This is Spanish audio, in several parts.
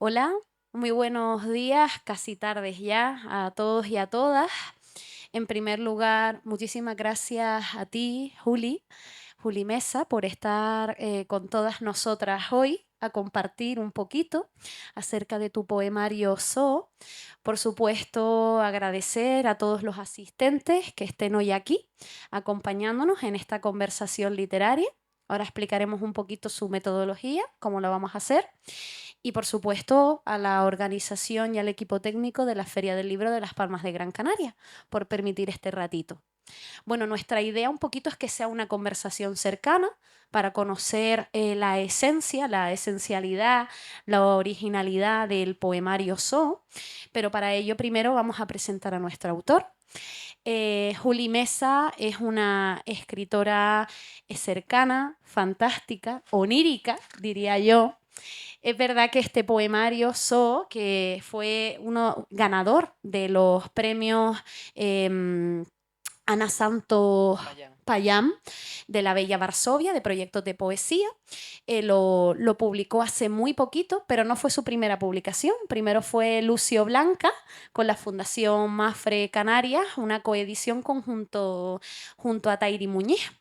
Hola, muy buenos días, casi tardes ya a todos y a todas. En primer lugar, muchísimas gracias a ti, Juli Mesa, por estar con todas nosotras hoy a compartir un poquito acerca de tu poemario So. Por supuesto, agradecer a todos los asistentes que estén hoy aquí acompañándonos en esta conversación literaria. Ahora explicaremos un poquito su metodología, cómo lo vamos a hacer. Y por supuesto a la organización y al equipo técnico de la Feria del Libro de Las Palmas de Gran Canaria por permitir este ratito. Bueno, nuestra idea un poquito es que sea una conversación cercana para conocer la esencia, la esencialidad, la originalidad del poemario So, pero para ello primero vamos a presentar a nuestro autor. Juli Mesa es una escritora cercana, fantástica, onírica, diría yo. Es verdad que este poemario que fue uno ganador de los premios eh, Ana Santos Payán. Payán de la Bella Varsovia, de proyectos de poesía. Lo publicó hace muy poquito, pero no fue su primera publicación. Primero fue Lucio Blanca con la Fundación Mafre Canarias, una coedición junto a Tairi Muñiz.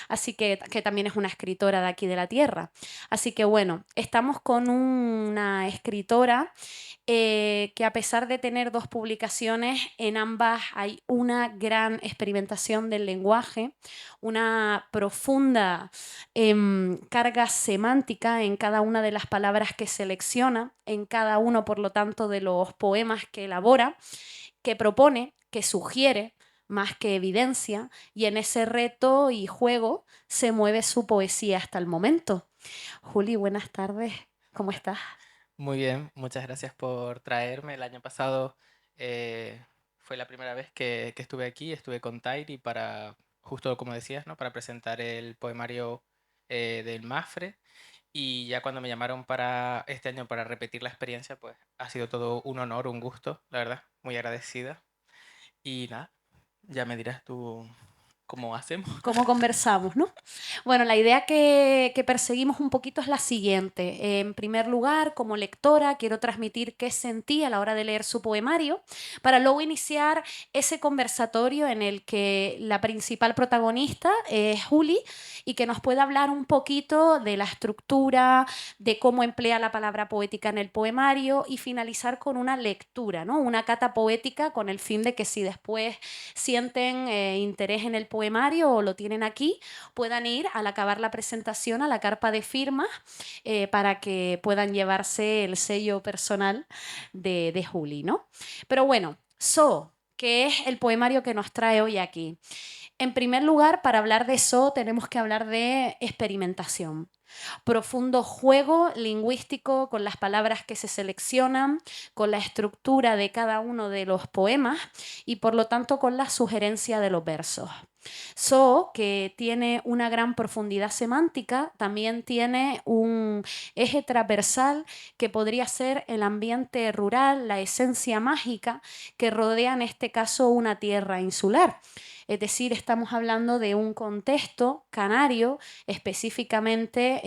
Así que también es una escritora de aquí de la tierra. Así que bueno, estamos con una escritora que a pesar de tener dos publicaciones, en ambas hay una gran experimentación del lenguaje, una profunda carga semántica en cada una de las palabras que selecciona, en cada uno, por lo tanto, de los poemas que elabora, que propone, que sugiere, más que evidencia, y en ese reto y juego se mueve su poesía hasta el momento. Juli, buenas tardes, ¿cómo estás? Muy bien, muchas gracias por traerme. El año pasado eh, fue la primera vez que estuve aquí, estuve con Tairi para, justo como decías, ¿no? Para presentar el poemario del Mafre. Y ya cuando me llamaron para este año para repetir la experiencia, pues ha sido todo un honor, un gusto, la verdad, muy agradecida. Y nada, ya me dirás tú cómo hacemos. Cómo conversamos, ¿no? Bueno, la idea que perseguimos un poquito es la siguiente. En primer lugar, como lectora, quiero transmitir qué sentí a la hora de leer su poemario, para luego iniciar ese conversatorio en el que la principal protagonista es Juli y que nos pueda hablar un poquito de la estructura, de cómo emplea la palabra poética en el poemario y finalizar con una lectura, ¿no? Una cata poética con el fin de que si después sienten interés en el poemario o lo tienen aquí, puedan ir al acabar la presentación a la carpa de firmas para que puedan llevarse el sello personal de Juli, ¿no? Pero bueno, que es el poemario que nos trae hoy aquí. En primer lugar, para hablar de tenemos que hablar de experimentación. Profundo juego lingüístico con las palabras que se seleccionan, con la estructura de cada uno de los poemas y por lo tanto con la sugerencia de los versos. Que tiene una gran profundidad semántica, también tiene un eje transversal que podría ser el ambiente rural, la esencia mágica que rodea en este caso una tierra insular. Es decir, estamos hablando de un contexto canario, específicamente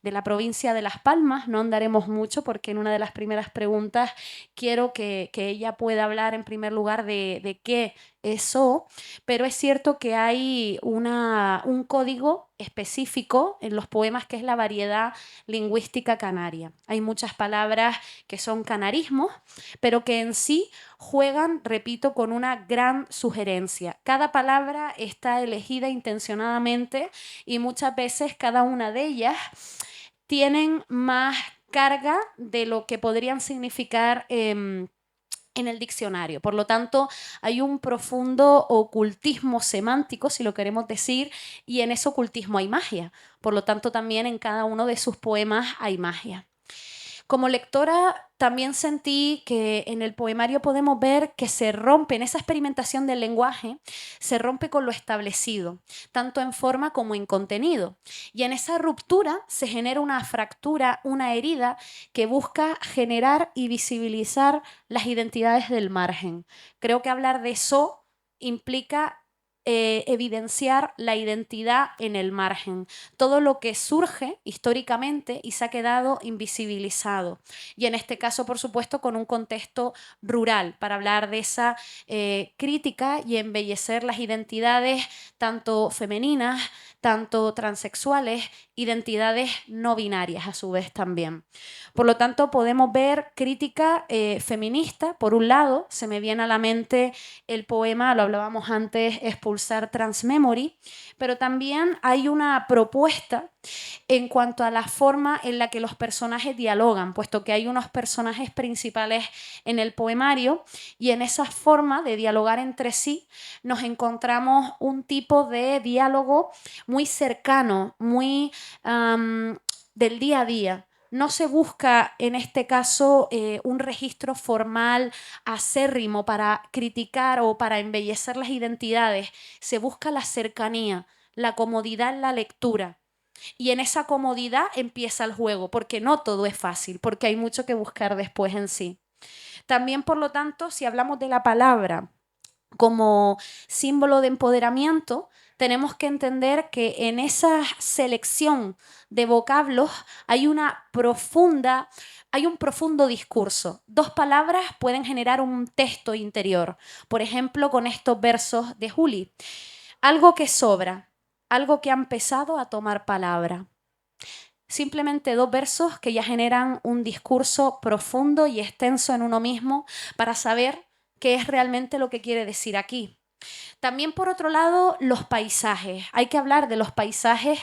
de la provincia de Las Palmas. No andaremos mucho porque en una de las primeras preguntas quiero que ella pueda hablar en primer lugar de qué es eso, pero es cierto que hay un código específico en los poemas que es la variedad lingüística canaria. Hay muchas palabras que son canarismos, pero que en sí juegan, repito, con una gran sugerencia. Cada palabra está elegida intencionadamente y muchas veces cada una de ellas tienen más carga de lo que podrían significar en el diccionario. Por lo tanto, hay un profundo ocultismo semántico, si lo queremos decir, y en ese ocultismo hay magia. Por lo tanto, también en cada uno de sus poemas hay magia. Como lectora también sentí que en el poemario podemos ver que se rompe, en esa experimentación del lenguaje, se rompe con lo establecido, tanto en forma como en contenido. Y en esa ruptura se genera una fractura, una herida que busca generar y visibilizar las identidades del margen. Creo que hablar de eso implica evidenciar la identidad en el margen, todo lo que surge históricamente y se ha quedado invisibilizado. Y en este caso, por supuesto, con un contexto rural, para hablar de esa crítica y embellecer las identidades tanto femeninas, tanto transexuales, identidades no binarias a su vez también. Por lo tanto, podemos ver crítica feminista, por un lado, se me viene a la mente el poema, lo hablábamos antes, Expulsar Transmemory, pero también hay una propuesta en cuanto a la forma en la que los personajes dialogan, puesto que hay unos personajes principales en el poemario y en esa forma de dialogar entre sí nos encontramos un tipo de diálogo muy cercano, muy del día a día. No se busca en este caso un registro formal acérrimo para criticar o para embellecer las identidades. Se busca la cercanía, la comodidad en la lectura. Y en esa comodidad empieza el juego, porque no todo es fácil, porque hay mucho que buscar después en sí. También, por lo tanto, si hablamos de la palabra como símbolo de empoderamiento, tenemos que entender que en esa selección de vocablos hay hay un profundo discurso. Dos palabras pueden generar un texto interior. Por ejemplo, con estos versos de Juli. Algo que sobra, algo que ha empezado a tomar palabra. Simplemente dos versos que ya generan un discurso profundo y extenso en uno mismo para saber qué es realmente lo que quiere decir aquí. También, por otro lado, los paisajes. Hay que hablar de los paisajes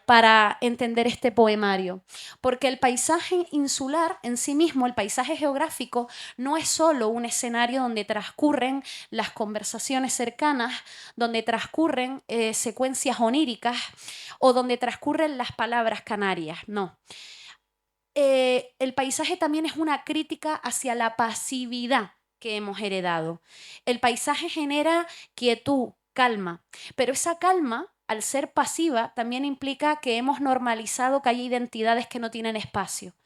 para entender este poemario, porque el paisaje insular en sí mismo, el paisaje geográfico, no es solo un escenario donde transcurren las conversaciones cercanas, donde transcurren secuencias oníricas o donde transcurren las palabras canarias, no. El paisaje también es una crítica hacia la pasividad que hemos heredado. El paisaje genera quietud, calma, pero esa calma, al ser pasiva, también implica que hemos normalizado que hay identidades que no tienen espacio,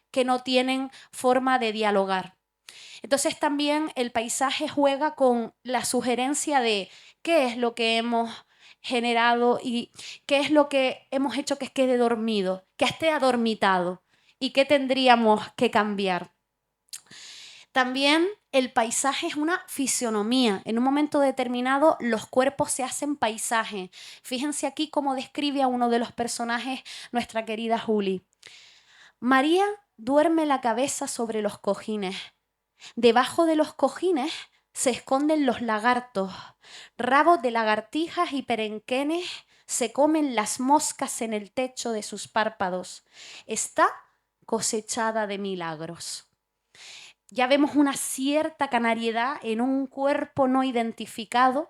que no tienen forma de dialogar. Entonces también el paisaje juega con la sugerencia de qué es lo que hemos generado y qué es lo que hemos hecho que quede dormido, que esté adormitado y qué tendríamos que cambiar. También el paisaje es una fisionomía. En un momento determinado los cuerpos se hacen paisaje. Fíjense aquí cómo describe a uno de los personajes nuestra querida Juli. María duerme la cabeza sobre los cojines. Debajo de los cojines se esconden los lagartos. Rabos de lagartijas y perenquenes se comen las moscas en el techo de sus párpados. Está cosechada de milagros. Ya vemos una cierta canariedad en un cuerpo no identificado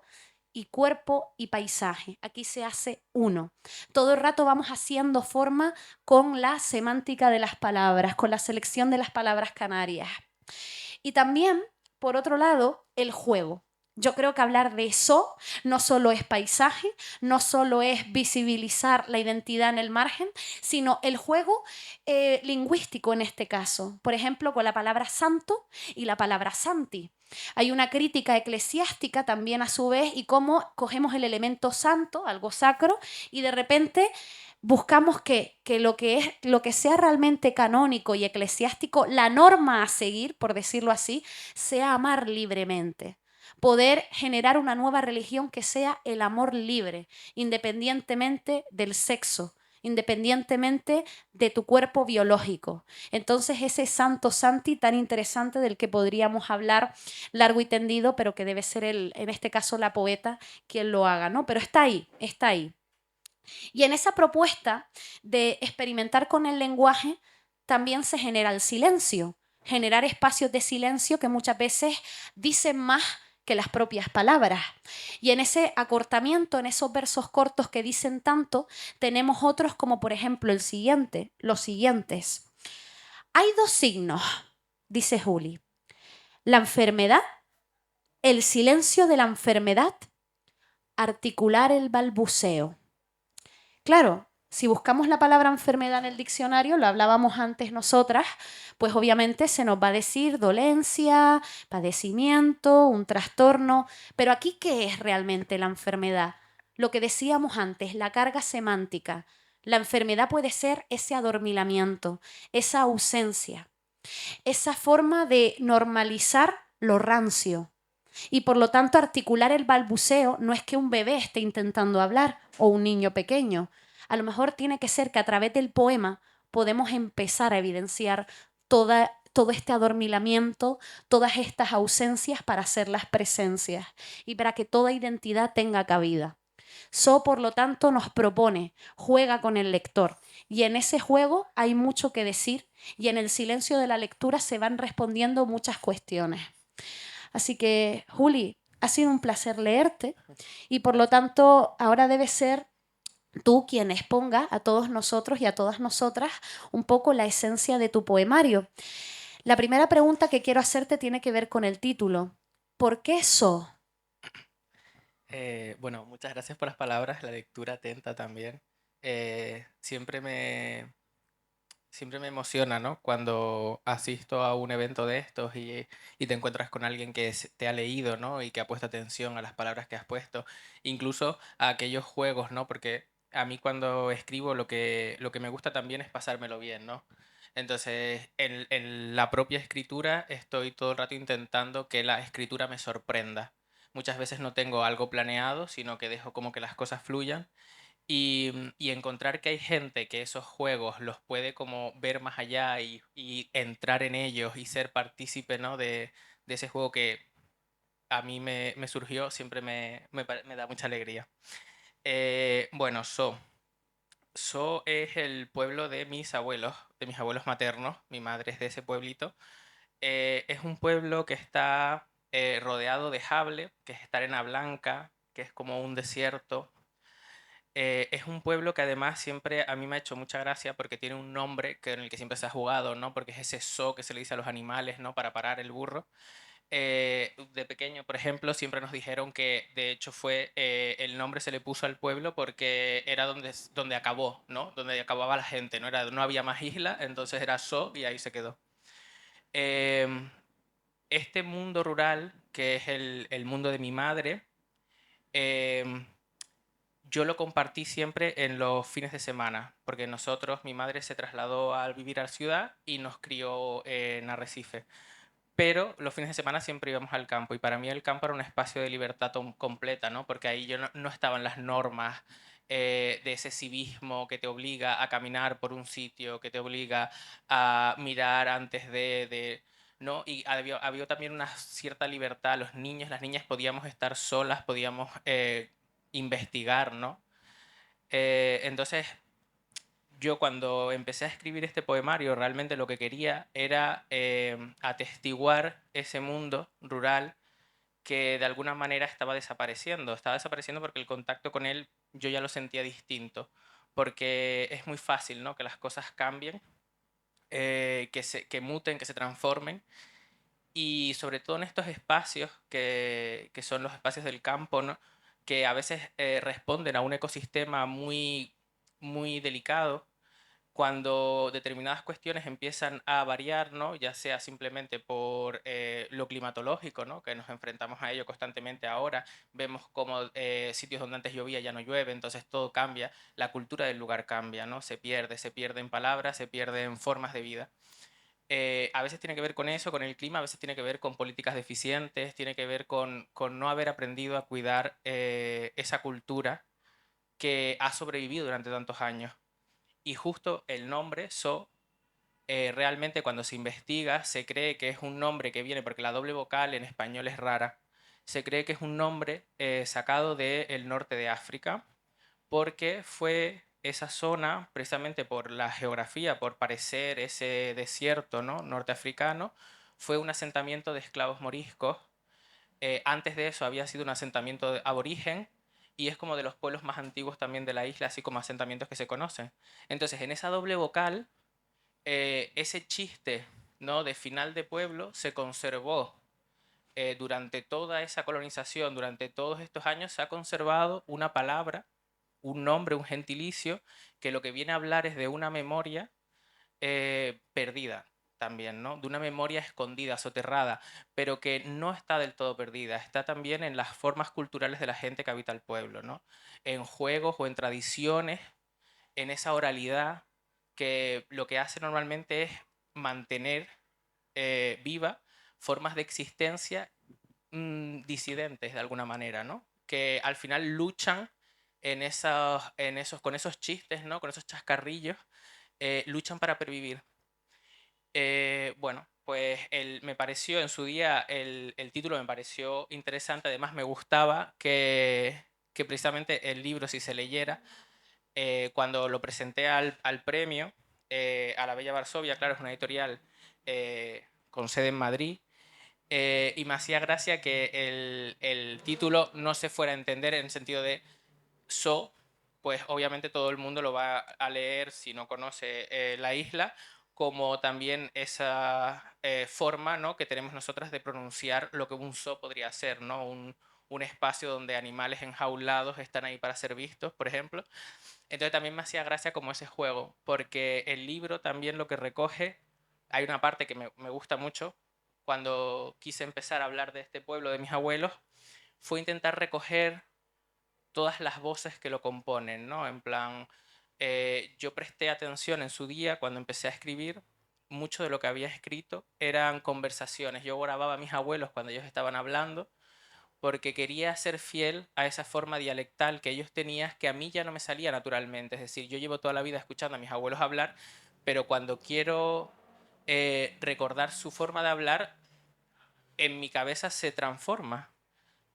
y cuerpo y paisaje. Aquí se hace uno. Todo el rato vamos haciendo forma con la semántica de las palabras, con la selección de las palabras canarias. Y también, por otro lado, el juego. Yo creo que hablar de eso no solo es paisaje, no solo es visibilizar la identidad en el margen, sino el juego lingüístico en este caso. Por ejemplo, con la palabra santo y la palabra santi. Hay una crítica eclesiástica también a su vez y cómo cogemos el elemento santo, algo sacro, y de repente buscamos que lo que sea realmente canónico y eclesiástico, la norma a seguir, por decirlo así, sea amar libremente. Poder generar una nueva religión que sea el amor libre, independientemente del sexo, independientemente de tu cuerpo biológico. Entonces ese santo santi tan interesante del que podríamos hablar largo y tendido, pero que debe ser en este caso la poeta quien lo haga, ¿no? Pero está ahí, está ahí. Y en esa propuesta de experimentar con el lenguaje también se genera el silencio, generar espacios de silencio que muchas veces dicen más que las propias palabras. Y en ese acortamiento, en esos versos cortos que dicen tanto, tenemos otros como por ejemplo el siguiente, los siguientes. Hay dos signos, dice Juli. La enfermedad, el silencio de la enfermedad, articular el balbuceo. Claro, Si buscamos la palabra enfermedad en el diccionario, lo hablábamos antes nosotras, pues obviamente se nos va a decir dolencia, padecimiento, un trastorno. Pero aquí, ¿qué es realmente la enfermedad? Lo que decíamos antes, la carga semántica. La enfermedad puede ser ese adormilamiento, esa ausencia, esa forma de normalizar lo rancio. Y por lo tanto, articular el balbuceo no es que un bebé esté intentando hablar o un niño pequeño. A lo mejor tiene que ser que a través del poema podemos empezar a evidenciar todo este adormilamiento, todas estas ausencias para hacer las presencias y para que toda identidad tenga cabida. So, por lo tanto, nos propone, juega con el lector. Y en ese juego hay mucho que decir y en el silencio de la lectura se van respondiendo muchas cuestiones. Así que, Juli, ha sido un placer leerte y por lo Gracias. tanto ahora debe ser tú quien exponga a todos nosotros y a todas nosotras un poco la esencia de tu poemario. La primera pregunta que quiero hacerte tiene que ver con el título. ¿Por qué so? Bueno, muchas gracias por las palabras, la lectura atenta también. Eh, siempre me, siempre me emociona, ¿no? Cuando asisto a un evento de estos y te encuentras con alguien que te ha leído, ¿no? Y que ha puesto atención a las palabras que has puesto, incluso a aquellos juegos, ¿no? Porque a mí cuando escribo lo que me gusta también es pasármelo bien, ¿no? Entonces, en la propia escritura estoy todo el rato intentando que la escritura me sorprenda. Muchas veces no tengo algo planeado, sino que dejo como que las cosas fluyan y encontrar que hay gente que esos juegos los puede como ver más allá y entrar en ellos y ser partícipe, ¿no? de ese juego que a mí me surgió, siempre me da mucha alegría. Bueno, So es el pueblo de mis abuelos maternos, mi madre es de ese pueblito. Es un pueblo que está rodeado de Jable, que es arena blanca, que es como un desierto. Es un pueblo que además siempre a mí me ha hecho mucha gracia porque tiene un nombre en el que siempre se ha jugado, ¿no? Porque es ese so que se le dice a los animales, ¿no? Para parar el burro. De pequeño, por ejemplo, siempre nos dijeron que de hecho el nombre se le puso al pueblo porque era donde acabó, ¿no? Donde acababa la gente, no había más isla, entonces era So y ahí se quedó. Em, este mundo rural, que es el mundo de mi madre, em, yo lo compartí siempre en los fines de semana, porque mi madre se trasladó a vivir a la ciudad y nos crió en Arrecife. Pero los fines de semana siempre íbamos al campo y para mí el campo era un espacio de libertad completa, ¿no? Porque ahí yo no estaban las normas de ese civismo que te obliga a caminar por un sitio, que te obliga a mirar antes ¿no? Y había también una cierta libertad. Los niños, las niñas podíamos estar solas, podíamos investigar, ¿no? Entonces, yo cuando empecé a escribir este poemario, realmente lo que quería era atestiguar ese mundo rural que de alguna manera estaba desapareciendo. Estaba desapareciendo porque el contacto con él yo ya lo sentía distinto, porque es muy fácil, ¿no? Que las cosas cambien, que muten, que se transformen. Y sobre todo en estos espacios que son los espacios del campo, ¿no? Que a veces responden a un ecosistema muy delicado cuando determinadas cuestiones empiezan a variar, ¿no? Ya sea simplemente por lo climatológico, ¿no? Que nos enfrentamos a ello constantemente ahora, vemos como sitios donde antes llovía ya no llueve, entonces todo cambia, la cultura del lugar cambia, ¿no? Se pierde en palabras, se pierde en formas de vida. A veces tiene que ver con eso, con el clima, a veces tiene que ver con políticas deficientes, tiene que ver con no haber aprendido a cuidar esa cultura que ha sobrevivido durante tantos años. Y justo el nombre, realmente cuando se investiga se cree que es un nombre que viene, porque la doble vocal en español es rara, se cree que es un nombre sacado del norte de África, porque fue esa zona, precisamente por la geografía, por parecer ese desierto, ¿no? norteafricano, fue un asentamiento de esclavos moriscos. Antes de eso había sido un asentamiento aborigen y es como de los pueblos más antiguos también de la isla, así como asentamientos que se conocen. Entonces, en esa doble vocal ese chiste, ¿no? de final de pueblo se conservó durante toda esa colonización, durante todos estos años, se ha conservado una palabra un nombre, un gentilicio, que lo que viene a hablar es de una memoria perdida también, ¿no? De una memoria escondida, soterrada, pero que no está del todo perdida, está también en las formas culturales de la gente que habita el pueblo, ¿no? En juegos o en tradiciones, en esa oralidad que lo que hace normalmente es mantener viva formas de existencia disidentes de alguna manera, ¿no? Que al final luchan con esos chistes, ¿no? Con esos chascarrillos, luchan para pervivir. Bueno, pues me pareció en su día, el título me pareció interesante, además me gustaba que precisamente el libro, si se leyera, cuando lo presenté al premio, a la Bella Varsovia, claro, es una editorial con sede en Madrid, y me hacía gracia que el título no se fuera a entender en el sentido de pues obviamente todo el mundo lo va a leer si no conoce la isla, como también esa forma, ¿no?, que tenemos nosotras de pronunciar lo que un zoo podría ser, ¿no? Un espacio donde animales enjaulados están ahí para ser vistos, por ejemplo. Entonces también me hacía gracia como ese juego, porque el libro también lo que recoge, hay una parte que me gusta mucho, cuando quise empezar a hablar de este pueblo de mis abuelos, fue intentar recoger todas las voces que lo componen, ¿no? En plan, yo presté atención en su día cuando empecé a escribir, mucho de lo que había escrito eran conversaciones. Yo grababa a mis abuelos cuando ellos estaban hablando porque quería ser fiel a esa forma dialectal que ellos tenían, que a mí ya no me salía naturalmente. Es decir, yo llevo toda la vida escuchando a mis abuelos hablar, pero cuando quiero recordar su forma de hablar, en mi cabeza se transforma,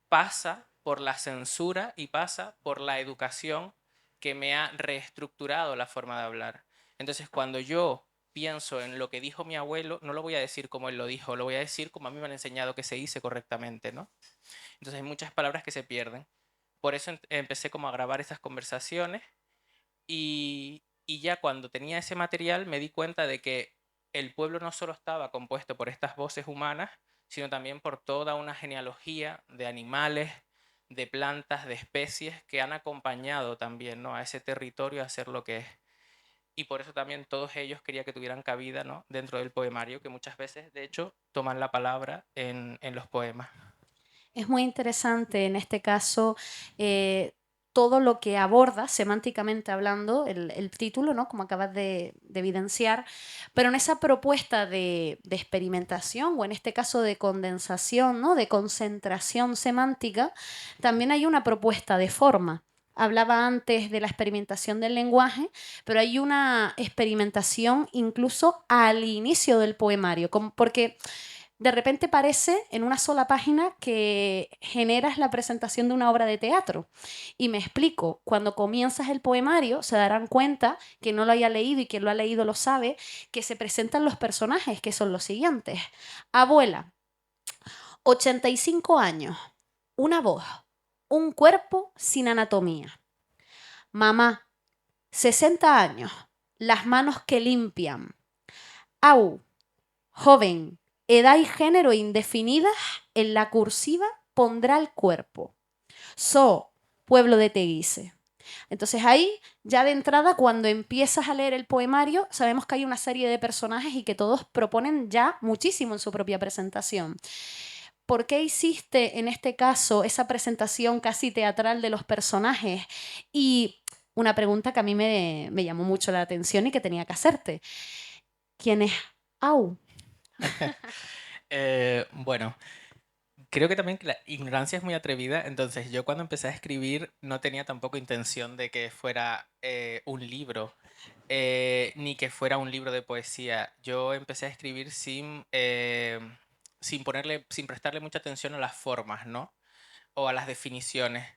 pasa por la censura y pasa por la educación que me ha reestructurado la forma de hablar. Entonces, cuando yo pienso en lo que dijo mi abuelo, no lo voy a decir como él lo dijo, lo voy a decir como a mí me han enseñado que se dice correctamente, ¿no? Entonces hay muchas palabras que se pierden. Por eso empecé como a grabar esas conversaciones y ya cuando tenía ese material me di cuenta de que el pueblo no solo estaba compuesto por estas voces humanas, sino también por toda una genealogía de animales, de plantas, de especies que han acompañado también, ¿no?, a ese territorio a ser lo que es. Y por eso también todos ellos quería que tuvieran cabida, ¿no?, dentro del poemario, que muchas veces, de hecho, toman la palabra en los poemas. Es muy interesante en este caso todo lo que aborda, semánticamente hablando, el título, ¿no?, como acabas de evidenciar, pero en esa propuesta de experimentación o en este caso de condensación, ¿no?, de concentración semántica, también hay una propuesta de forma. Hablaba antes de la experimentación del lenguaje, pero hay una experimentación incluso al inicio del poemario, porque de repente parece en una sola página que generas la presentación de una obra de teatro. Y me explico, cuando comienzas el poemario se darán cuenta, que no lo haya leído y quien lo ha leído lo sabe, que se presentan los personajes, que son los siguientes. Abuela, 85 años, una voz, un cuerpo sin anatomía. Mamá, 60 años, las manos que limpian. Au, joven, edad y género indefinidas, en la cursiva pondrá el cuerpo. So, pueblo de Teguise. Entonces ahí, ya de entrada, cuando empiezas a leer el poemario, sabemos que hay una serie de personajes y que todos proponen ya muchísimo en su propia presentación. ¿Por qué hiciste en este caso esa presentación casi teatral de los personajes? Y una pregunta que a mí me llamó mucho la atención y que tenía que hacerte. ¿Quién es Au? Bueno, creo que también que la ignorancia es muy atrevida, entonces yo cuando empecé a escribir no tenía tampoco intención de que fuera un libro, ni que fuera un libro de poesía. Yo empecé a escribir sin prestarle mucha atención a las formas, ¿no? O a las definiciones.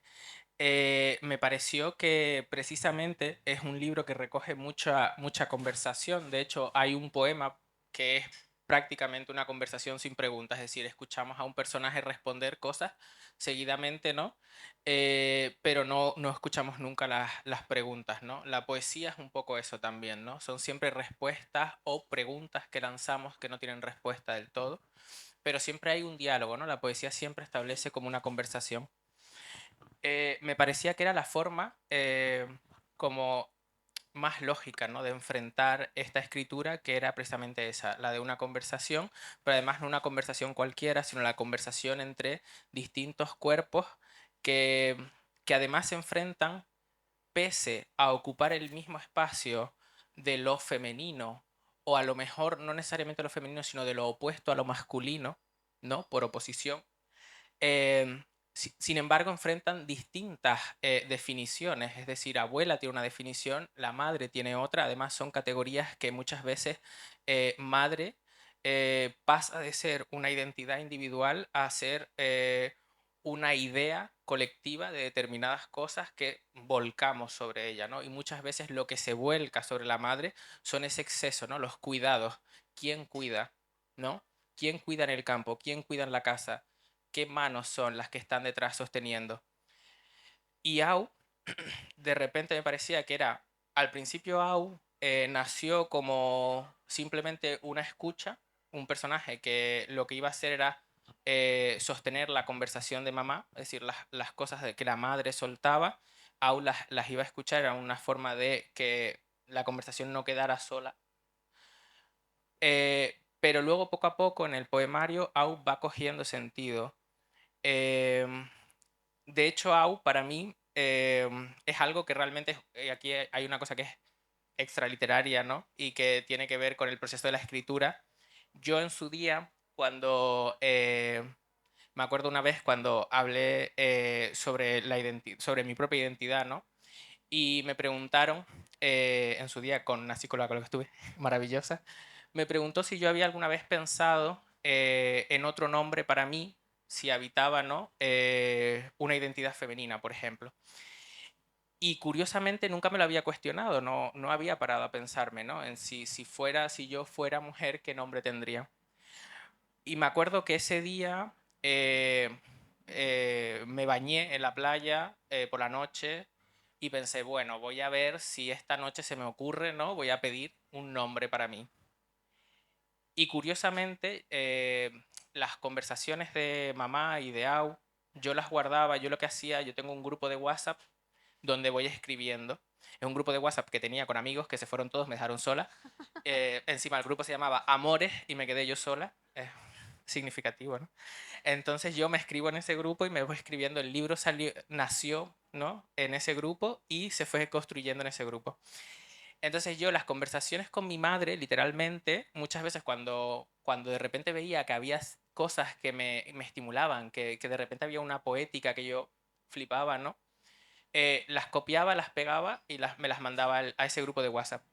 Me pareció que precisamente es un libro que recoge mucha conversación. De hecho, hay un poema que es prácticamente una conversación sin preguntas, es decir, escuchamos a un personaje responder cosas seguidamente, ¿no? Pero no escuchamos nunca las preguntas, ¿no? La poesía es un poco eso también, ¿no? Son siempre respuestas o preguntas que lanzamos que no tienen respuesta del todo, pero siempre hay un diálogo, ¿no? La poesía siempre establece como una conversación. Me parecía que era la forma como más lógica, ¿no? De enfrentar esta escritura, que era precisamente esa, la de una conversación, pero además no una conversación cualquiera, sino la conversación entre distintos cuerpos que, que además se enfrentan, pese a ocupar el mismo espacio de lo femenino, o a lo mejor no necesariamente lo femenino, sino de lo opuesto a lo masculino, ¿no? Por oposición. Sin embargo, enfrentan distintas definiciones, es decir, abuela tiene una definición, la madre tiene otra, además son categorías que muchas veces madre pasa de ser una identidad individual a ser una idea colectiva de determinadas cosas que volcamos sobre ella, ¿no? Y muchas veces lo que se vuelca sobre la madre son ese exceso, ¿no? Los cuidados. ¿Quién cuida? ¿No? ¿Quién cuida en el campo? ¿Quién cuida en la casa? ¿Qué manos son las que están detrás sosteniendo? Y Au, de repente me parecía que era, al principio Au nació como simplemente una escucha, un personaje que lo que iba a hacer era sostener la conversación de mamá, es decir, las cosas que la madre soltaba, Au las iba a escuchar, era una forma de que la conversación no quedara sola. Pero luego poco a poco en el poemario Au va cogiendo sentido. Em, de hecho, Au, para mí, es algo que realmente, aquí hay una cosa que es extraliteraria, ¿no? Y que tiene que ver con el proceso de la escritura. Yo en su día, cuando, me acuerdo una vez cuando hablé sobre, sobre mi propia identidad, ¿no? Y me preguntaron, en su día con una psicóloga con la que estuve, maravillosa, me preguntó si yo había alguna vez pensado en otro nombre para mí, si habitaba, ¿no? Una identidad femenina, por ejemplo. Y curiosamente nunca me lo había cuestionado, no había parado a pensarme, ¿no? En si yo fuera mujer, ¿qué nombre tendría? Y me acuerdo que ese día me bañé en la playa por la noche y pensé, bueno, voy a ver si esta noche se me ocurre, ¿no? Voy a pedir un nombre para mí. Y curiosamente, las conversaciones de mamá y de Au, yo las guardaba, yo lo que hacía, yo tengo un grupo de WhatsApp donde voy escribiendo. Es un grupo de WhatsApp que tenía con amigos que se fueron todos, me dejaron sola. Encima el grupo se llamaba Amores y me quedé yo sola. Significativo, ¿no? Entonces yo me escribo en ese grupo y me voy escribiendo. El libro salió, nació, ¿no? En ese grupo y se fue construyendo en ese grupo. Entonces yo las conversaciones con mi madre, literalmente, muchas veces cuando de repente veía que había cosas que me estimulaban, que de repente había una poética que yo flipaba, ¿no? Las copiaba, las pegaba y me las mandaba a ese grupo de WhatsApp.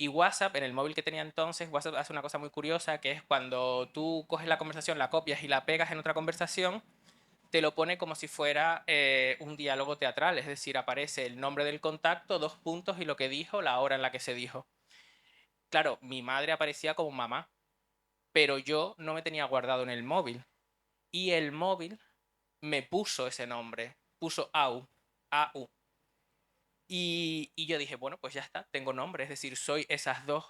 Y WhatsApp, en el móvil que tenía entonces, WhatsApp hace una cosa muy curiosa, que es cuando tú coges la conversación, la copias y la pegas en otra conversación, te lo pone como si fuera un diálogo teatral, es decir, aparece el nombre del contacto, dos puntos y lo que dijo, la hora en la que se dijo. Claro, mi madre aparecía como mamá, pero yo no me tenía guardado en el móvil. Y el móvil me puso ese nombre, puso AU, AU. Y yo dije, bueno, pues ya está, tengo nombre, es decir, soy esas dos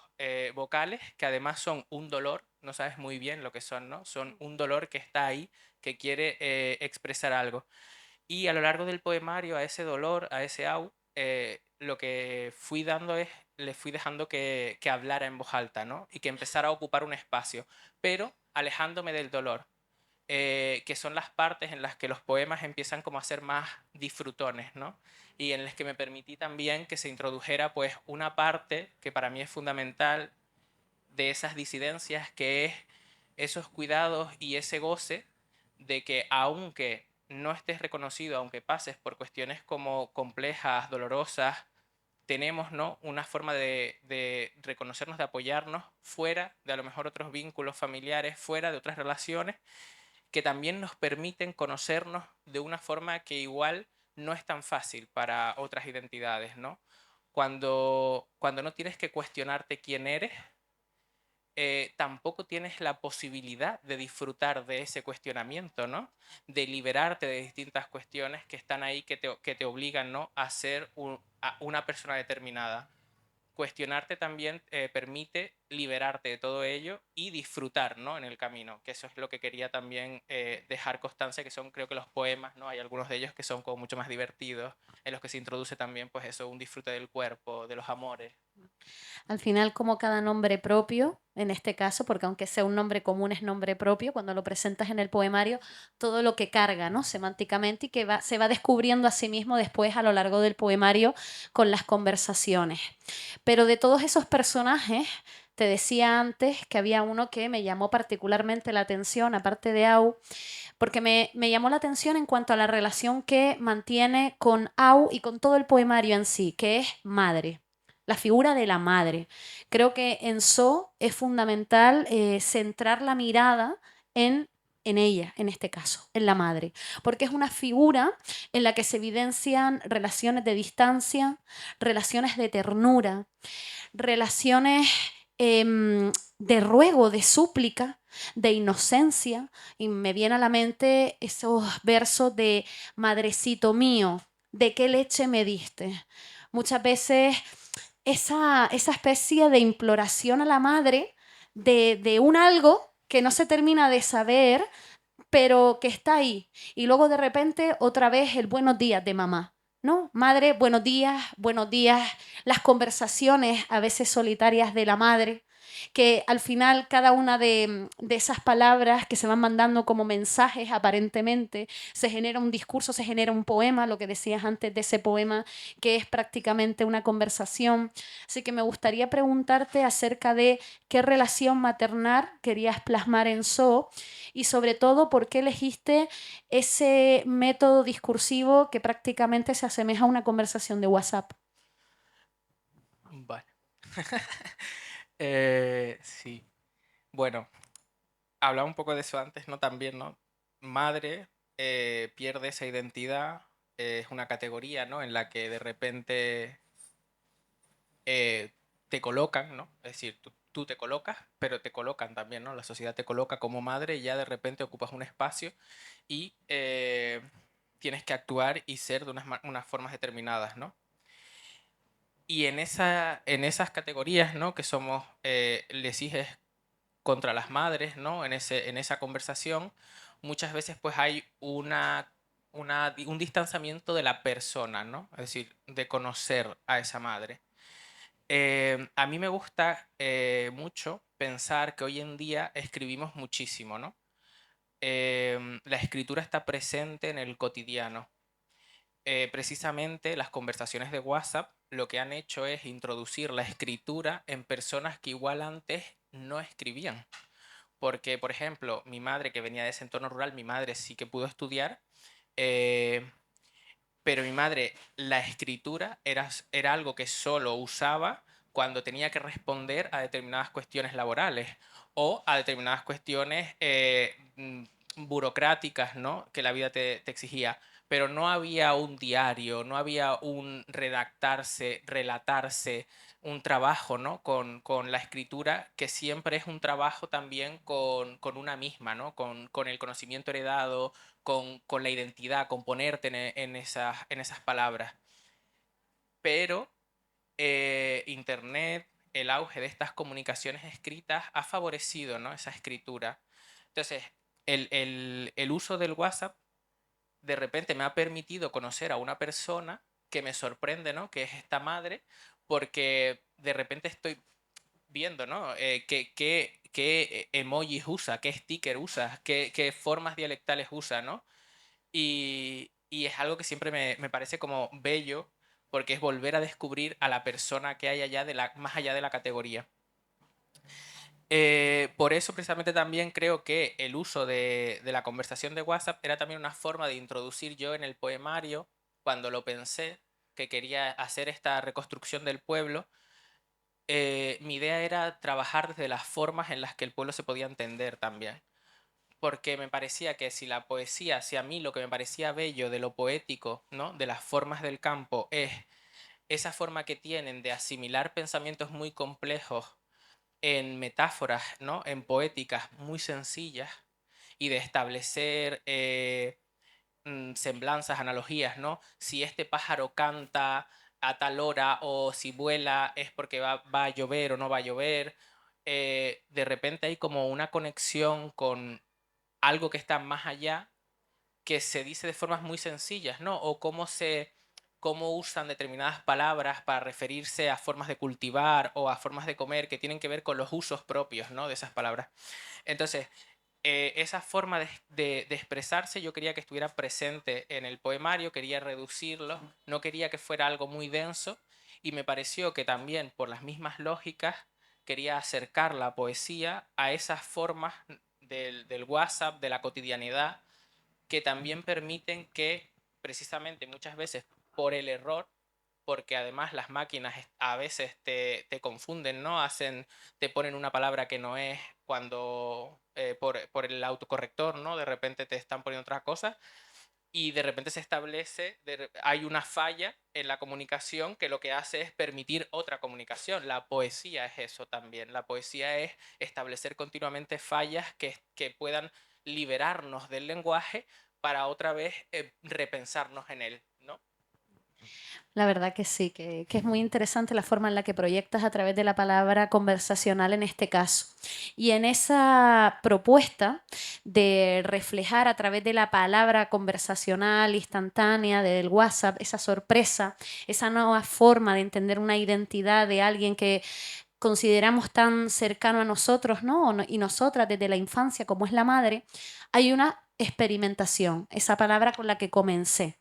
vocales que además son un dolor, no sabes muy bien lo que son, ¿no? Son un dolor que está ahí, que quiere expresar algo. Y a lo largo del poemario, a ese dolor, a ese au, lo que fui dando es, le fui dejando que hablara en voz alta, ¿no? Y que empezara a ocupar un espacio, pero alejándome del dolor, que son las partes en las que los poemas empiezan como a ser más disfrutones, ¿no? Y en las que me permití también que se introdujera pues una parte que para mí es fundamental de esas disidencias, que es esos cuidados y ese goce de que aunque no estés reconocido, aunque pases por cuestiones como complejas, dolorosas, tenemos, ¿no? Una forma de reconocernos, de apoyarnos fuera de a lo mejor otros vínculos familiares, fuera de otras relaciones, que también nos permiten conocernos de una forma que igual no es tan fácil para otras identidades, ¿no? Cuando no tienes que cuestionarte quién eres, tampoco tienes la posibilidad de disfrutar de ese cuestionamiento, ¿no? De liberarte de distintas cuestiones que están ahí, que te obligan, ¿no? A ser una persona determinada. cuestionarte también permite liberarte de todo ello y disfrutar, ¿no? En el camino, que eso es lo que quería también dejar constancia, que son creo que los poemas, ¿no? Hay algunos de ellos que son como mucho más divertidos, en los que se introduce también pues eso, un disfrute del cuerpo, de los amores. Al final, como cada nombre propio, en este caso, porque aunque sea un nombre común es nombre propio, cuando lo presentas en el poemario, todo lo que carga, ¿no? Semánticamente y que se va descubriendo a sí mismo después a lo largo del poemario con las conversaciones. Pero de todos esos personajes, te decía antes que había uno que me llamó particularmente la atención, aparte de Au, porque me llamó la atención en cuanto a la relación que mantiene con Au y con todo el poemario en sí, que es madre. La figura de la madre. Creo que en So es fundamental centrar la mirada en, en ella, en este caso, en la madre, porque es una figura en la que se evidencian relaciones de distancia, relaciones de ternura, relaciones de ruego, de súplica, de inocencia, y me viene a la mente esos versos de Madrecito mío, ¿de qué leche me diste? Muchas veces esa especie de imploración a la madre de un algo que no se termina de saber, pero que está ahí. Y luego de repente otra vez el buenos días de mamá. ¿No? Madre, buenos días, las conversaciones a veces solitarias de la madre, que al final cada una de esas palabras que se van mandando como mensajes aparentemente, se genera un discurso, se genera un poema, lo que decías antes de ese poema, que es prácticamente una conversación. Así que me gustaría preguntarte acerca de qué relación maternal querías plasmar en So y sobre todo por qué elegiste ese método discursivo que prácticamente se asemeja a una conversación de WhatsApp. Vale. Sí. Bueno, hablaba un poco de eso antes, ¿no? También, ¿no? Madre pierde esa identidad, es una categoría, ¿no? En la que de repente te colocan, ¿no? Es decir, tú te colocas, pero te colocan también, ¿no? La sociedad te coloca como madre y ya de repente ocupas un espacio y tienes que actuar y ser de unas formas determinadas, ¿no? Y en esas categorías, ¿no? Que somos lesiges contra las madres, ¿no? En esa conversación, muchas veces pues hay un distanciamiento de la persona, ¿no? Es decir, de conocer a esa madre. A mí me gusta mucho pensar que hoy en día escribimos muchísimo, ¿no? La escritura está presente en el cotidiano. Precisamente las conversaciones de WhatsApp lo que han hecho es introducir la escritura en personas que igual antes no escribían. Porque, por ejemplo, mi madre que venía de ese entorno rural, mi madre sí que pudo estudiar, eh, pero mi madre la escritura era algo que solo usaba cuando tenía que responder a determinadas cuestiones laborales o a determinadas cuestiones burocráticas, ¿no? Que la vida te exigía. Pero no había un diario, no había un redactarse, relatarse, un trabajo, ¿no? Con la escritura, que siempre es un trabajo también con una misma, ¿no? Con el conocimiento heredado, con la identidad, con ponerte en esas palabras. Pero Internet, el auge de estas comunicaciones escritas ha favorecido, ¿no? Esa escritura. Entonces, el uso del WhatsApp de repente me ha permitido conocer a una persona que me sorprende, ¿no? Que es esta madre, porque de repente estoy viendo, ¿no? Qué emojis usa, qué sticker usa, qué formas dialectales usa, ¿no? Y es algo que siempre me parece como bello, porque es volver a descubrir a la persona que hay allá más allá de la categoría. Por eso precisamente también creo que el uso de la conversación de WhatsApp era también una forma de introducir yo en el poemario, cuando lo pensé, que quería hacer esta reconstrucción del pueblo. Mi idea era trabajar desde las formas en las que el pueblo se podía entender también, porque me parecía que si la poesía, si a mí lo que me parecía bello de lo poético, ¿no? De las formas del campo es esa forma que tienen de asimilar pensamientos muy complejos en metáforas, ¿no? En poéticas muy sencillas y de establecer semblanzas, analogías, ¿no? Si este pájaro canta a tal hora, o si vuela es porque va a llover o no va a llover. De repente hay como una conexión con algo que está más allá, que se dice de formas muy sencillas, ¿no? O cómo usan determinadas palabras para referirse a formas de cultivar o a formas de comer que tienen que ver con los usos propios, ¿no? De esas palabras. Entonces, esa forma de expresarse yo quería que estuviera presente en el poemario, quería reducirlo, no quería que fuera algo muy denso, y me pareció que también por las mismas lógicas quería acercar la poesía a esas formas del WhatsApp, de la cotidianidad, que también permiten que precisamente muchas veces por el error, porque además las máquinas a veces te confunden, ¿no? Te ponen una palabra que no es cuando por el autocorrector, ¿no? De repente te están poniendo otras cosas, y de repente se establece, hay una falla en la comunicación que lo que hace es permitir otra comunicación. La poesía es eso también. La poesía es establecer continuamente fallas que puedan liberarnos del lenguaje para otra vez repensarnos en él, ¿no? La verdad que sí, que es muy interesante la forma en la que proyectas a través de la palabra conversacional en este caso. Y en esa propuesta de reflejar a través de la palabra conversacional instantánea del WhatsApp, esa sorpresa, esa nueva forma de entender una identidad de alguien que consideramos tan cercano a nosotros, ¿no? Y nosotras desde la infancia, como es la madre, hay una experimentación, esa palabra con la que comencé.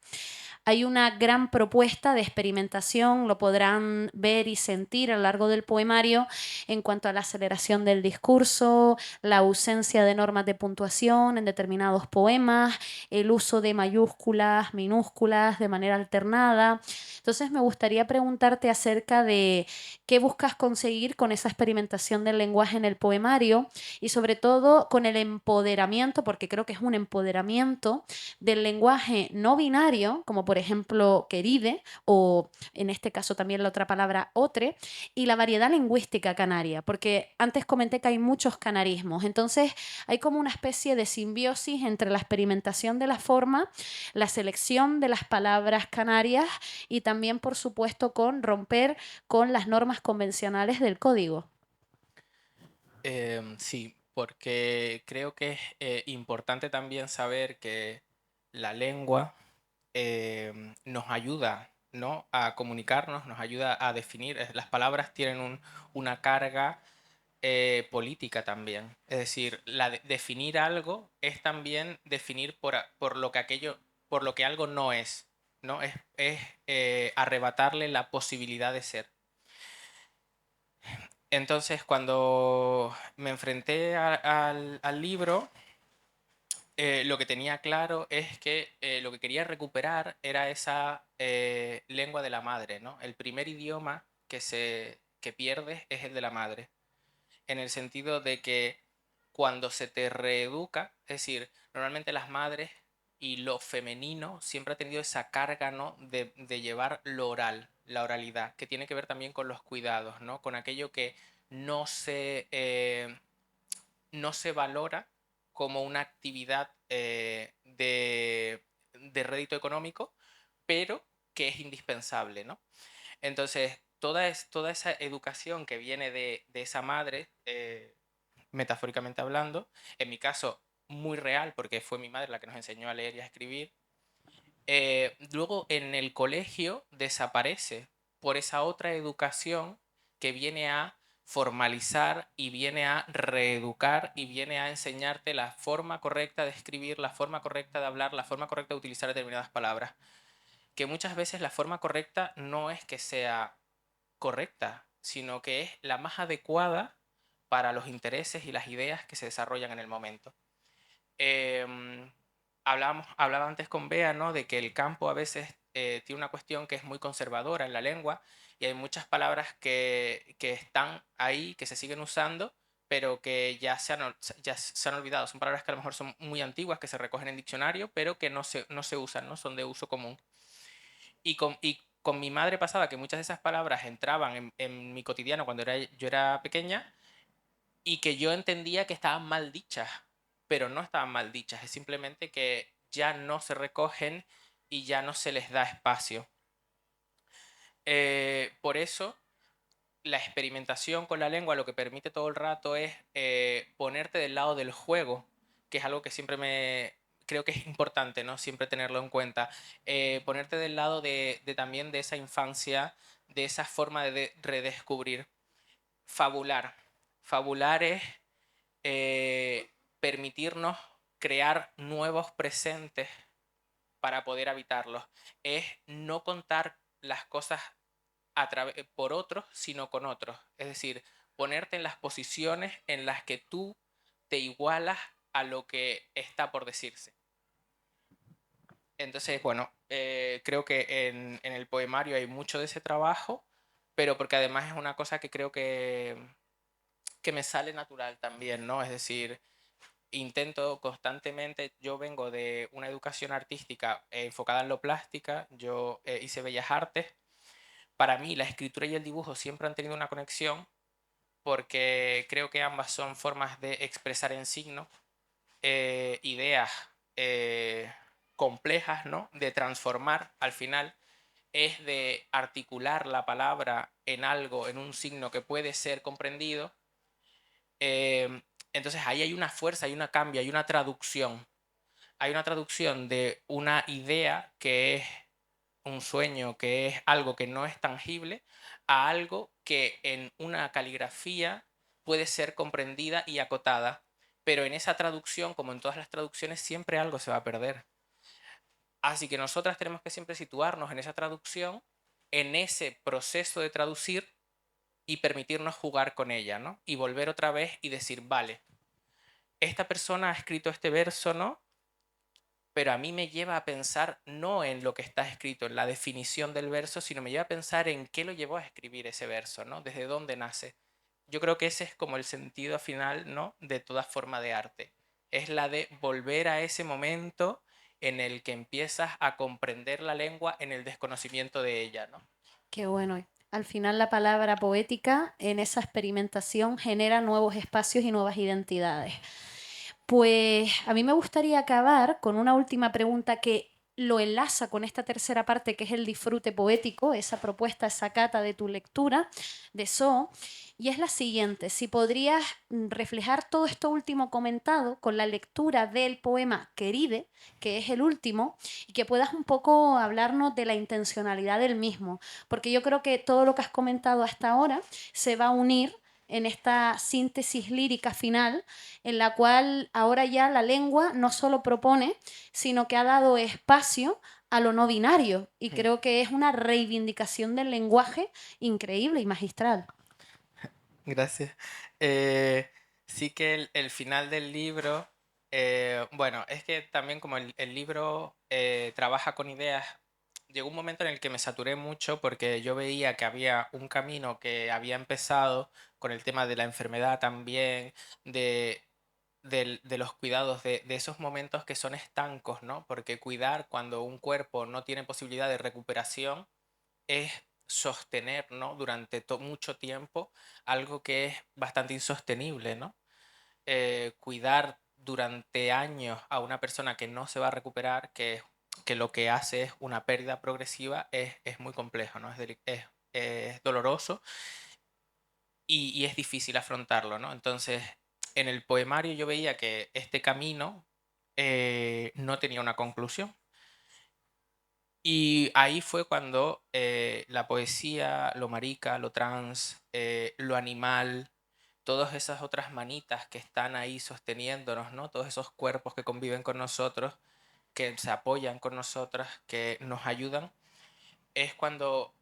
Hay una gran propuesta de experimentación, lo podrán ver y sentir a lo largo del poemario en cuanto a la aceleración del discurso, la ausencia de normas de puntuación en determinados poemas, el uso de mayúsculas, minúsculas de manera alternada. Entonces me gustaría preguntarte acerca de qué buscas conseguir con esa experimentación del lenguaje en el poemario y sobre todo con el empoderamiento, porque creo que es un empoderamiento del lenguaje no binario, como por ejemplo queride, o en este caso también la otra palabra otre, y la variedad lingüística canaria, porque antes comenté que hay muchos canarismos, entonces hay como una especie de simbiosis entre la experimentación de la forma, la selección de las palabras canarias y también, por supuesto, con romper con las normas convencionales del código. Sí, porque creo que es importante también saber que la lengua nos ayuda, ¿no? A comunicarnos, nos ayuda a definir. Las palabras tienen una carga política también. Es decir, definir algo es también definir por lo que por lo que algo no es, ¿no? Es arrebatarle la posibilidad de ser. Entonces, cuando me enfrenté al libro, lo que tenía claro es que lo que quería recuperar era esa lengua de la madre, ¿no? El primer idioma que pierdes es el de la madre, en el sentido de que cuando se te reeduca, es decir, normalmente las madres y lo femenino siempre ha tenido esa carga, ¿no? De llevar lo oral, la oralidad, que tiene que ver también con los cuidados, ¿no? Con aquello que no se, no se valora como una actividad de rédito económico, pero que es indispensable, ¿no? Entonces, toda esa educación que viene de esa madre, metafóricamente hablando, en mi caso muy real, porque fue mi madre la que nos enseñó a leer y a escribir, luego en el colegio desaparece por esa otra educación que viene a formalizar y viene a reeducar y viene a enseñarte la forma correcta de escribir, la forma correcta de hablar, la forma correcta de utilizar determinadas palabras. Que muchas veces la forma correcta no es que sea correcta, sino que es la más adecuada para los intereses y las ideas que se desarrollan en el momento. Em, hablaba antes con Bea, ¿no? De que el campo a veces tiene una cuestión que es muy conservadora en la lengua, y hay muchas palabras que están ahí, que se siguen usando, pero que ya se han olvidado. Son palabras que a lo mejor son muy antiguas, que se recogen en diccionario, pero que no se usan, ¿no? Son de uso común. Y con mi madre pasaba que muchas de esas palabras entraban en mi cotidiano cuando yo era pequeña, y que yo entendía que estaban mal dichas, pero no estaban mal dichas, es simplemente que ya no se recogen y ya no se les da espacio. Por eso la experimentación con la lengua lo que permite todo el rato es ponerte del lado del juego, que es algo que siempre me creo que es importante, ¿no? Siempre tenerlo en cuenta. Ponerte del lado de también de esa infancia, de esa forma de redescubrir. Fabular. Fabular es permitirnos crear nuevos presentes para poder habitarlos. Es no contar las cosas por otros, sino con otros. Es decir, ponerte en las posiciones en las que tú te igualas a lo que está por decirse. Entonces, bueno, creo que en el poemario hay mucho de ese trabajo, pero porque además es una cosa que creo que me sale natural también, ¿no? Es decir, intento constantemente, yo vengo de una educación artística enfocada en lo plástica, yo hice bellas artes. Para mí la escritura y el dibujo siempre han tenido una conexión porque creo que ambas son formas de expresar en signo ideas complejas, ¿no? De transformar al final, es de articular la palabra en algo, en un signo que puede ser comprendido. Entonces ahí hay una fuerza, hay una cambio, hay una traducción. Hay una traducción de una idea que es un sueño, que es algo que no es tangible, a algo que en una caligrafía puede ser comprendida y acotada. Pero en esa traducción, como en todas las traducciones, siempre algo se va a perder. Así que nosotras tenemos que siempre situarnos en esa traducción, en ese proceso de traducir y permitirnos jugar con ella, ¿no? Y volver otra vez y decir, vale, esta persona ha escrito este verso, ¿no? Pero a mí me lleva a pensar no en lo que está escrito, en la definición del verso, sino me lleva a pensar en qué lo llevó a escribir ese verso, ¿no? Desde dónde nace. Yo creo que ese es como el sentido final, ¿no? De toda forma de arte. Es la de volver a ese momento en el que empiezas a comprender la lengua en el desconocimiento de ella, ¿no? Qué bueno. Al final la palabra poética en esa experimentación genera nuevos espacios y nuevas identidades. Pues a mí me gustaría acabar con una última pregunta que lo enlaza con esta tercera parte que es el disfrute poético, esa propuesta, esa cata de tu lectura de So, y es la siguiente, si podrías reflejar todo esto último comentado con la lectura del poema Queride, que es el último, y que puedas un poco hablarnos de la intencionalidad del mismo, porque yo creo que todo lo que has comentado hasta ahora se va a unir en esta síntesis lírica final, en la cual ahora ya la lengua no solo propone, sino que ha dado espacio a lo no binario. Y Mm. creo que es una reivindicación del lenguaje increíble y magistral. Gracias. Sí que el final del libro, bueno, es que también como el libro trabaja con ideas, llegó un momento en el que me saturé mucho porque yo veía que había un camino que había empezado con el tema de la enfermedad también, de, de los cuidados, de esos momentos que son estancos, ¿no? Porque cuidar cuando un cuerpo no tiene posibilidad de recuperación es sostener, ¿no? Durante mucho tiempo algo que es bastante insostenible, ¿no? Cuidar durante años a una persona que no se va a recuperar, que lo que hace es una pérdida progresiva, es muy complejo, ¿no? Es doloroso y es difícil afrontarlo, ¿no? Entonces, en el poemario yo veía que este camino no tenía una conclusión. Y ahí fue cuando la poesía, lo marica, lo trans, lo animal, todas esas otras manitas que están ahí sosteniéndonos, ¿no? Todos esos cuerpos que conviven con nosotros, que se apoyan con nosotras, que nos ayudan, es cuando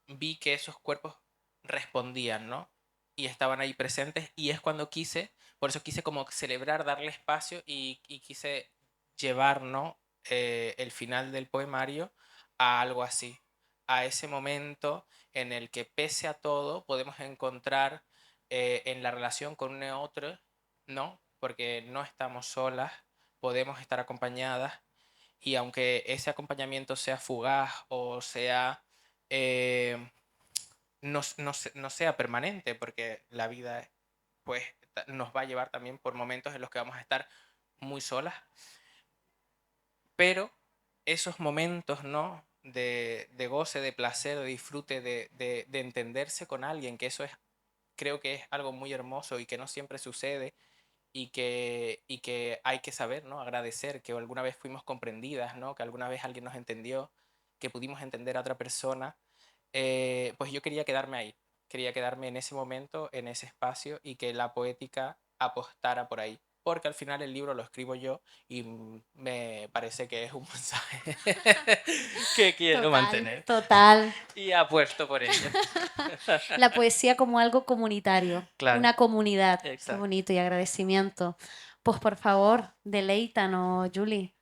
vi que esos cuerpos respondían, ¿no? Y estaban ahí presentes y es cuando quise, por eso quise como celebrar, darle espacio y quise llevar, ¿no? El final del poemario a algo así, a ese momento en el que pese a todo podemos encontrar en la relación con un otro, ¿no? Porque no estamos solas, podemos estar acompañadas y aunque ese acompañamiento sea fugaz o sea eh, no sea permanente, porque la vida pues nos va a llevar también por momentos en los que vamos a estar muy solas, pero esos momentos, ¿no? de goce, de placer, de disfrute, de entenderse con alguien, que eso es, creo que es algo muy hermoso y que no siempre sucede y que hay que saber, ¿no? Agradecer que alguna vez fuimos comprendidas, ¿no? Que alguna vez alguien nos entendió, que pudimos entender a otra persona. Pues yo quería quedarme ahí, quería quedarme en ese momento, en ese espacio y que la poética apostara por ahí. Porque al final el libro lo escribo yo y me parece que es un mensaje que quiero Total, mantener total. y apuesto por ello. La poesía como algo comunitario, Claro, una comunidad. Qué exacto. bonito y agradecimiento. Pues por favor, deleítanos, Julie,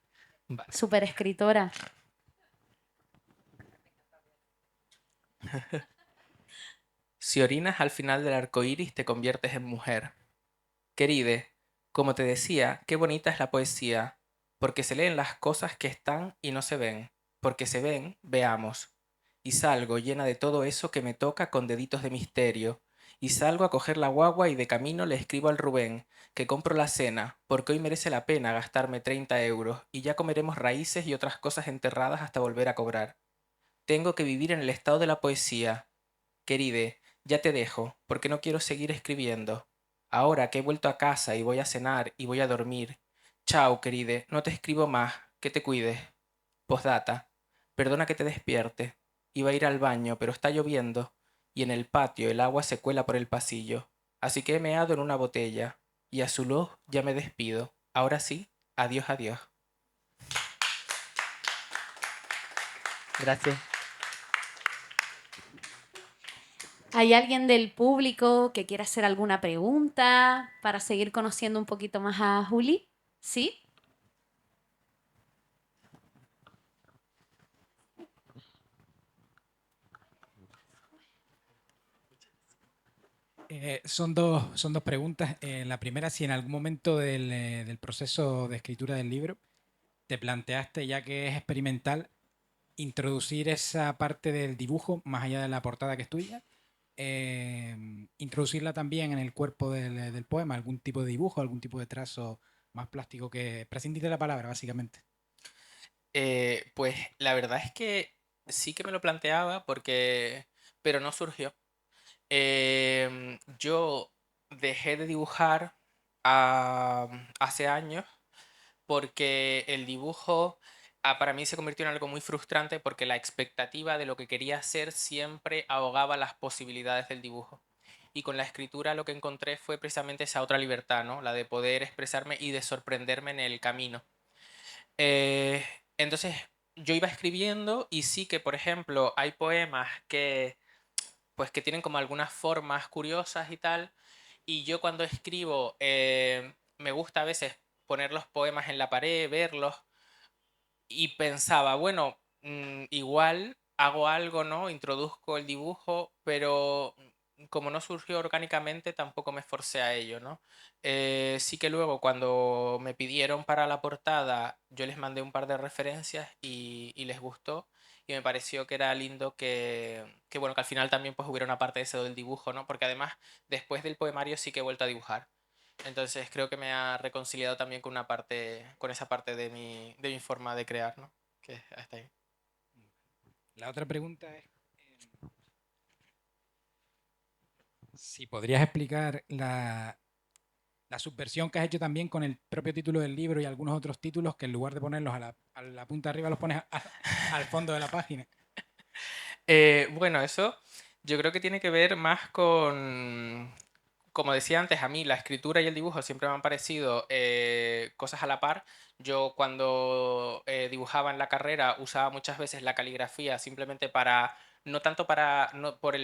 Vale. súper escritora. Si orinas al final del arco iris, te conviertes en mujer. Queride, como te decía, qué bonita es la poesía, porque se leen las cosas que están y no se ven, porque se ven, veamos. Y salgo llena de todo eso que me toca con deditos de misterio, y salgo a coger la guagua y de camino le escribo al Rubén que compro la cena, porque hoy merece la pena gastarme 30 euros, y ya comeremos raíces y otras cosas enterradas hasta volver a cobrar. Tengo que vivir en el estado de la poesía. Queride, ya te dejo, porque no quiero seguir escribiendo. Ahora que he vuelto a casa y voy a cenar y voy a dormir. Chao, queride, no te escribo más, que te cuides. Postdata, perdona que te despierte. Iba a ir al baño, pero está lloviendo, y en el patio el agua se cuela por el pasillo. Así que he meado en una botella, y a su luz ya me despido. Ahora sí, adiós, adiós. Gracias. ¿Hay alguien del público que quiera hacer alguna pregunta para seguir conociendo un poquito más a Julie? ¿Sí? Son dos preguntas. La primera, si en algún momento del proceso de escritura del libro te planteaste, ya que es experimental, introducir esa parte del dibujo, más allá de la portada que es tuya, introducirla también en el cuerpo del poema, algún tipo de dibujo, algún tipo de trazo más plástico que prescindir de la palabra, básicamente. Pues la verdad es que sí que me lo planteaba porque, pero no surgió. Yo dejé de dibujar hace años porque el dibujo para mí se convirtió en algo muy frustrante porque la expectativa de lo que quería hacer siempre ahogaba las posibilidades del dibujo. Y con la escritura lo que encontré fue precisamente esa otra libertad, ¿no? La de poder expresarme y de sorprenderme en el camino. Eh, entonces yo iba escribiendo y sí que, por ejemplo, hay poemas que pues que tienen como algunas formas curiosas y tal. Y yo cuando escribo me gusta a veces poner los poemas en la pared, verlos y pensaba, bueno, igual hago algo, ¿no? Introduzco el dibujo, pero como no surgió orgánicamente, tampoco me esforcé a ello, ¿no? Sí que luego cuando me pidieron para la portada, yo les mandé un par de referencias y les gustó. Y me pareció que era lindo bueno, que al final también pues hubiera una parte de eso del dibujo, ¿no? Porque además, después del poemario sí que he vuelto a dibujar. Entonces creo que me ha reconciliado también con una parte, con esa parte de mi forma de crear, ¿no? Que hasta ahí. La otra pregunta es si podrías explicar la subversión que has hecho también con el propio título del libro y algunos otros títulos que en lugar de ponerlos a la punta de arriba los pones al fondo de la página. Bueno, eso yo creo que tiene que ver más con, como decía antes, a mí la escritura y el dibujo siempre me han parecido cosas a la par. Yo cuando dibujaba en la carrera usaba muchas veces la caligrafía simplemente para, no tanto para, no por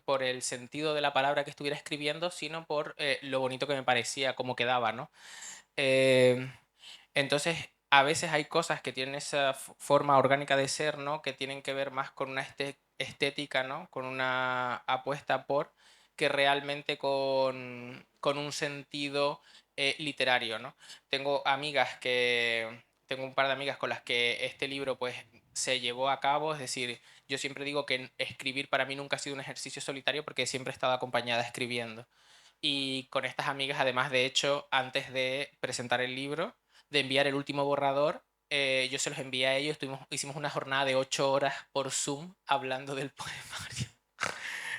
por el sentido de la palabra que estuviera escribiendo, sino por lo bonito que me parecía, cómo quedaba, ¿no? Eh, entonces, a veces hay cosas que tienen esa forma orgánica de ser, ¿no? Que tienen que ver más con una estética, ¿no? Con una apuesta por que realmente con un sentido literario, ¿no? Tengo un par de amigas con las que este libro pues se llevó a cabo, es decir, yo siempre digo que escribir para mí nunca ha sido un ejercicio solitario porque siempre he estado acompañada escribiendo. Y con estas amigas, además, de hecho, antes de presentar el libro, de enviar el último borrador, yo se los envié a ellos, hicimos una jornada de 8 horas por Zoom hablando del poemario.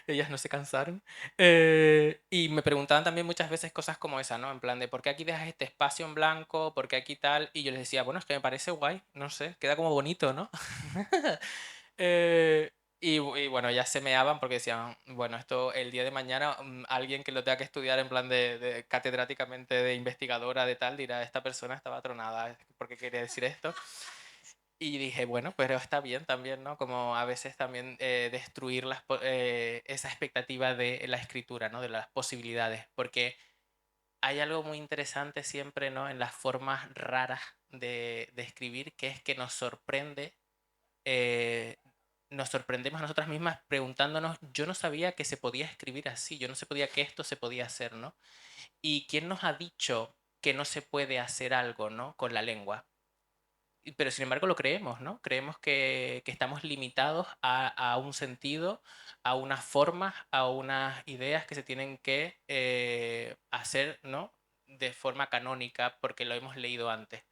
Ellas no se cansaron. Y me preguntaban también muchas veces cosas como esa, ¿no? En plan de, ¿por qué aquí dejas este espacio en blanco? ¿Por qué aquí tal? Y yo les decía, bueno, es que me parece guay, no sé, queda como bonito, ¿no? Y bueno, ya se meaban porque decían, bueno, esto el día de mañana alguien que lo tenga que estudiar en plan de catedráticamente de investigadora de tal dirá, esta persona estaba tronada, ¿por qué quería decir esto? Y dije, bueno, pero está bien también, ¿no? Como a veces también destruir esa expectativa de la escritura, ¿no? De las posibilidades, porque hay algo muy interesante siempre, ¿no? En las formas raras de escribir, que es que eh, nos sorprendemos a nosotras mismas preguntándonos, yo no sabía que se podía escribir así, yo no sabía que esto se podía hacer, ¿no? ¿Y quién nos ha dicho que no se puede hacer algo, ¿no? Con la lengua? Pero sin embargo lo creemos, ¿no? Creemos que estamos limitados a un sentido, a unas formas, a unas ideas que se tienen que hacer, ¿no? De forma canónica porque lo hemos leído antes.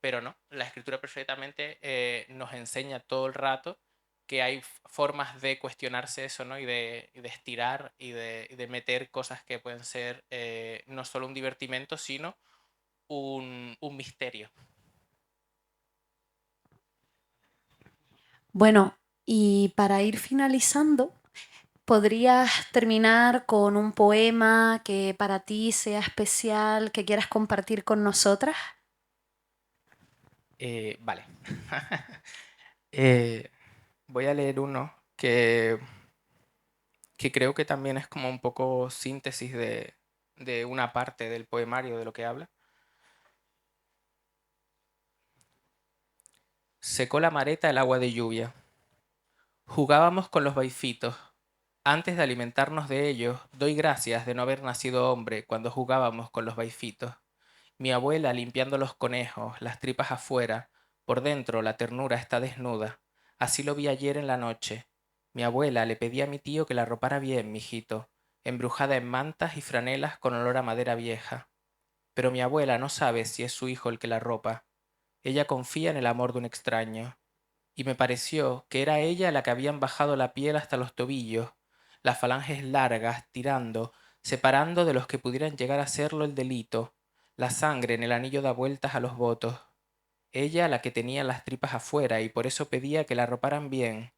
Pero no, la escritura perfectamente nos enseña todo el rato que hay formas de cuestionarse eso, ¿no? Y de estirar y de meter cosas que pueden ser no solo un divertimento, sino un misterio. Bueno, y para ir finalizando, ¿podrías terminar con un poema que para ti sea especial, que quieras compartir con nosotras? Vale. Eh, Voy a leer uno que creo que también es como un poco síntesis de una parte del poemario de lo que habla. Secó la mareta el agua de lluvia. Jugábamos con los baifitos. Antes de alimentarnos de ellos, doy gracias de no haber nacido hombre cuando jugábamos con los baifitos. Mi abuela limpiando los conejos, las tripas afuera, por dentro la ternura está desnuda. Así lo vi ayer en la noche. Mi abuela le pedía a mi tío que la arropara bien, mijito, embrujada en mantas y franelas con olor a madera vieja. Pero mi abuela no sabe si es su hijo el que la arropa. Ella confía en el amor de un extraño. Y me pareció que era ella la que habían bajado la piel hasta los tobillos, las falanges largas, tirando, separando de los que pudieran llegar a serlo el delito, la sangre en el anillo da vueltas a los votos. Ella la que tenía las tripas afuera y por eso pedía que la arroparan bien,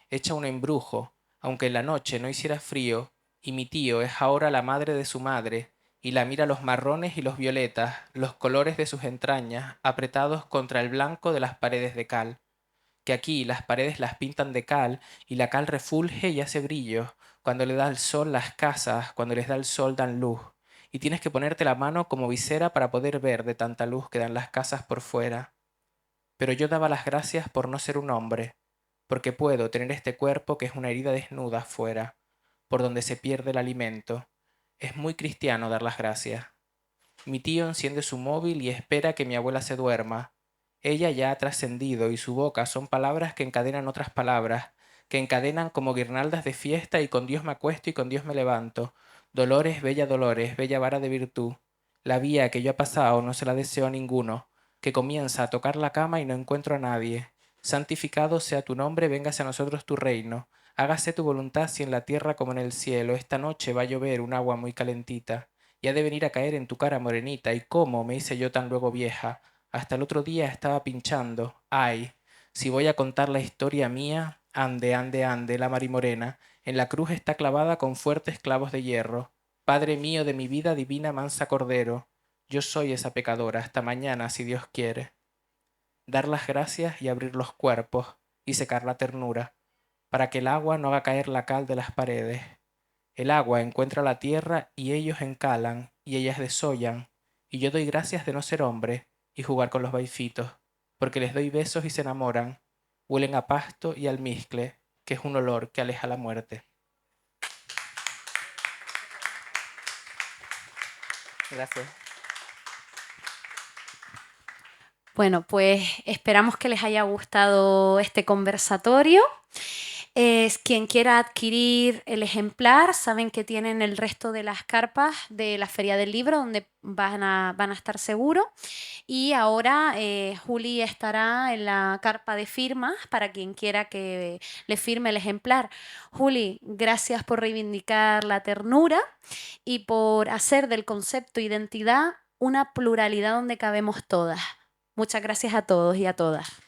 hecha un embrujo, aunque en la noche no hiciera frío, y mi tío es ahora la madre de su madre, y la mira los marrones y los violetas, los colores de sus entrañas, apretados contra el blanco de las paredes de cal, que aquí las paredes las pintan de cal y la cal refulge y hace brillo. Cuando le da el sol las casas, cuando les da el sol dan luz. Y tienes que ponerte la mano como visera para poder ver de tanta luz que dan las casas por fuera. Pero yo daba las gracias por no ser un hombre, porque puedo tener este cuerpo que es una herida desnuda fuera, por donde se pierde el alimento. Es muy cristiano dar las gracias. Mi tío enciende su móvil y espera que mi abuela se duerma. Ella ya ha trascendido y su boca son palabras que encadenan otras palabras, que encadenan como guirnaldas de fiesta y con Dios me acuesto y con Dios me levanto. Dolores, bella vara de virtud. La vía que yo he pasado no se la deseo a ninguno, que comienza a tocar la cama y no encuentro a nadie. Santificado sea tu nombre, véngase a nosotros tu reino. Hágase tu voluntad si en la tierra como en el cielo. Esta noche va a llover un agua muy calentita y ha de venir a caer en tu cara morenita. ¿Y cómo me hice yo tan luego vieja? Hasta el otro día estaba pinchando. Ay, si voy a contar la historia mía, ande, ande, ande, la marimorena, en la cruz está clavada con fuertes clavos de hierro. Padre mío de mi vida divina mansa cordero, yo soy esa pecadora, hasta mañana si Dios quiere. Dar las gracias y abrir los cuerpos y secar la ternura, para que el agua no haga caer la cal de las paredes. El agua encuentra la tierra y ellos encalan y ellas desollan, y yo doy gracias de no ser hombre y jugar con los baifitos, porque les doy besos y se enamoran, huelen a pasto y almizcle, que es un olor que aleja la muerte. Gracias. Bueno, pues esperamos que les haya gustado este conversatorio. Quien quiera adquirir el ejemplar, saben que tienen el resto de las carpas de la Feria del Libro, donde van a estar seguros. Y ahora Juli estará en la carpa de firmas para quien quiera que le firme el ejemplar. Juli, gracias por reivindicar la ternura y por hacer del concepto identidad una pluralidad donde cabemos todas. Muchas gracias a todos y a todas.